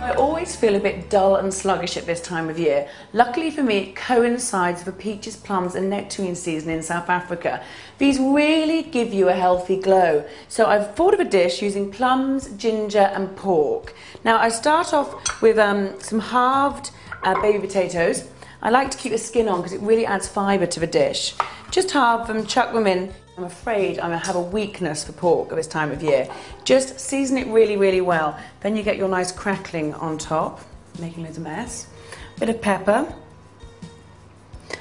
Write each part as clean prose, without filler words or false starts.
I always feel a bit dull and sluggish at this time of year. Luckily for me, it coincides with the peaches, plums and nectarine season in South Africa. These really give you a healthy glow. So I've thought of a dish using plums, ginger and pork. Now I start off with some halved baby potatoes. I like to keep the skin on because it really adds fibre to the dish. Just halve them, chuck them in. I'm afraid I have a weakness for pork at this time of year. Just season it really, really well. Then you get your nice crackling on top, making loads of mess. Bit of pepper.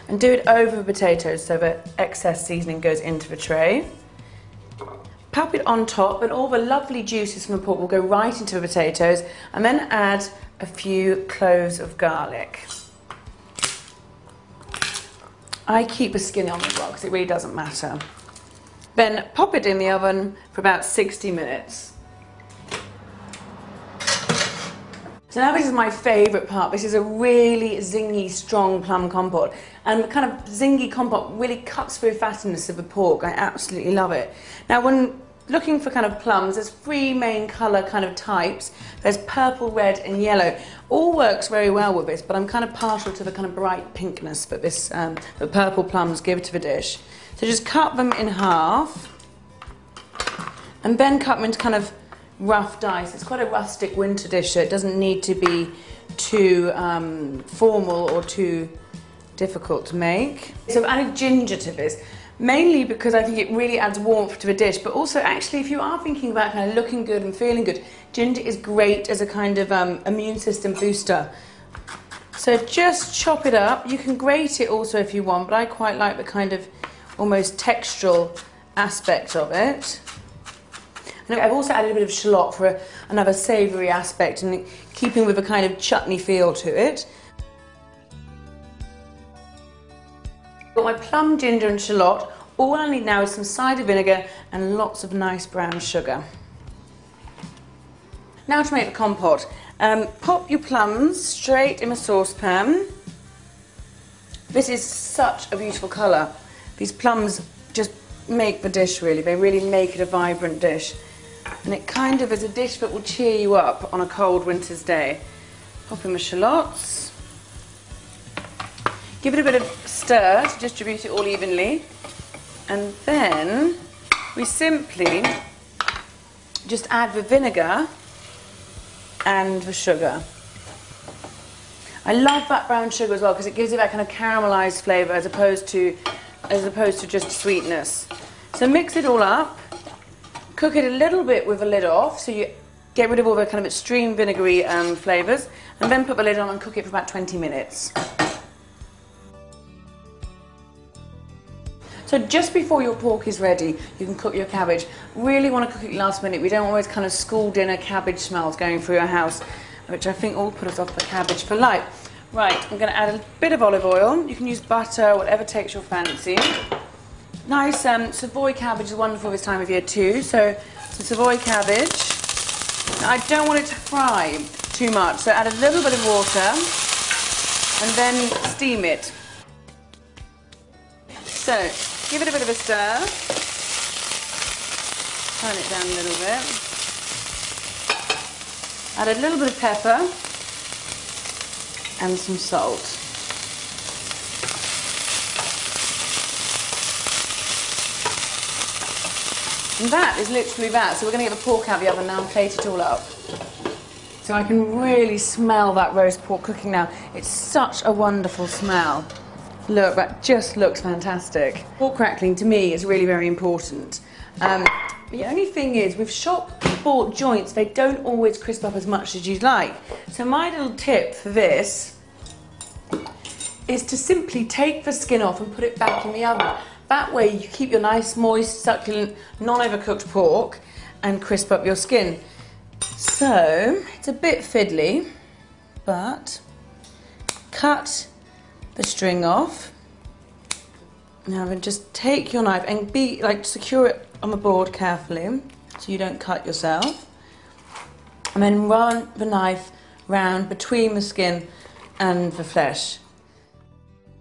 And do it over the potatoes so that excess seasoning goes into the tray. Pop it on top, and all the lovely juices from the pork will go right into the potatoes. And then add a few cloves of garlic. I keep the skin on as well because it really doesn't matter. Then pop it in the oven for about 60 minutes. So now this is my favourite part. This is a really zingy, strong plum compote. And the kind of zingy compote really cuts through the fattiness of the pork. I absolutely love it. Now when looking for kind of plums, there's three main colour kind of types. There's purple, red and yellow. All works very well with this, but I'm kind of partial to the kind of bright pinkness that the purple plums give to the dish. So just cut them in half and then cut them into kind of rough dice. It's quite a rustic winter dish, so it doesn't need to be too formal or too difficult to make. So I've added ginger to this, mainly because I think it really adds warmth to the dish, but also actually if you are thinking about kind of looking good and feeling good, ginger is great as a kind of immune system booster. So just chop it up. You can grate it also if you want, but I quite like the kind of almost textural aspect of it. And I've also added a bit of shallot for another savoury aspect and keeping with a kind of chutney feel to it. Got my plum, ginger and shallot. All I need now is some cider vinegar and lots of nice brown sugar. Now to make the compote. Pop your plums straight in a saucepan. This is such a beautiful colour. These plums just make the dish really. They really make it a vibrant dish. And it kind of is a dish that will cheer you up on a cold winter's day. Pop in the shallots. Give it a bit of stir to distribute it all evenly. And then we simply just add the vinegar and the sugar. I love that brown sugar as well because it gives it that kind of caramelised flavour as opposed to just sweetness. So mix it all up, cook it a little bit with the lid off so you get rid of all the kind of extreme vinegary flavours, and then put the lid on and cook it for about 20 minutes. So just before your pork is ready, you can cook your cabbage. Really want to cook it last minute. We don't want those kind of school dinner cabbage smells going through your house, which I think all put us off the cabbage for life. Right, I'm going to add a bit of olive oil. You can use butter, whatever takes your fancy. Nice Savoy cabbage is wonderful this time of year too. So some Savoy cabbage. Now, I don't want it to fry too much, so add a little bit of water and then steam it. So give it a bit of a stir. Turn it down a little bit. Add a little bit of pepper and some salt. And that is literally that. So we're going to get the pork out of the oven now and plate it all up. So I can really smell that roast pork cooking now. It's such a wonderful smell. Look, that just looks fantastic. Pork crackling to me is really very important. The only thing is, with shop-bought joints, they don't always crisp up as much as you'd like. So my little tip for this is to simply take the skin off and put it back in the oven. That way you keep your nice, moist, succulent, non-overcooked pork and crisp up your skin. So, it's a bit fiddly, but cut the string off. Now then just take your knife and secure it on the board carefully so you don't cut yourself. And then run the knife round between the skin and the flesh.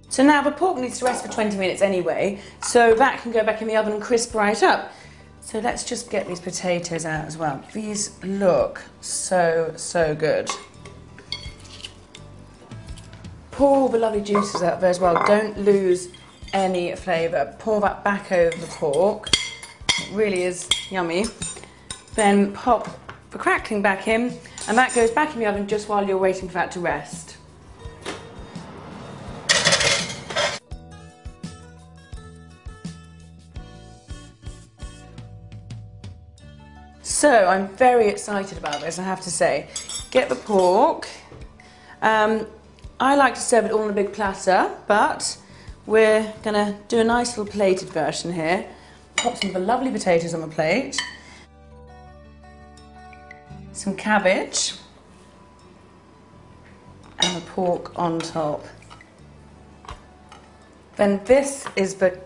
So now the pork needs to rest for 20 minutes anyway, so that can go back in the oven and crisp right up. So let's just get these potatoes out as well. These look so, so good. pour all the lovely juices out there as well. Don't lose any flavour. Pour that back over the pork. It really is yummy. Then pop the crackling back in, and that goes back in the oven just while you're waiting for that to rest. So I'm very excited about this, I have to say. Get the pork. I like to serve it all on a big platter, but we're going to do a nice little plated version here. Pop some of the lovely potatoes on the plate. Some cabbage. And the pork on top. Then this is the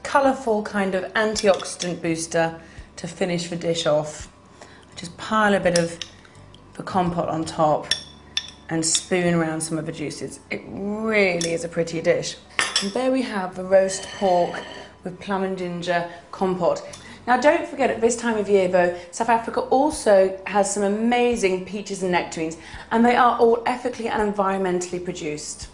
colourful kind of antioxidant booster to finish the dish off. Just pile a bit of the compote on top and spoon around some of the juices. It really is a pretty dish. And there we have the roast pork with plum and ginger compote. Now don't forget, at this time of year though, South Africa also has some amazing peaches and nectarines, and they are all ethically and environmentally produced.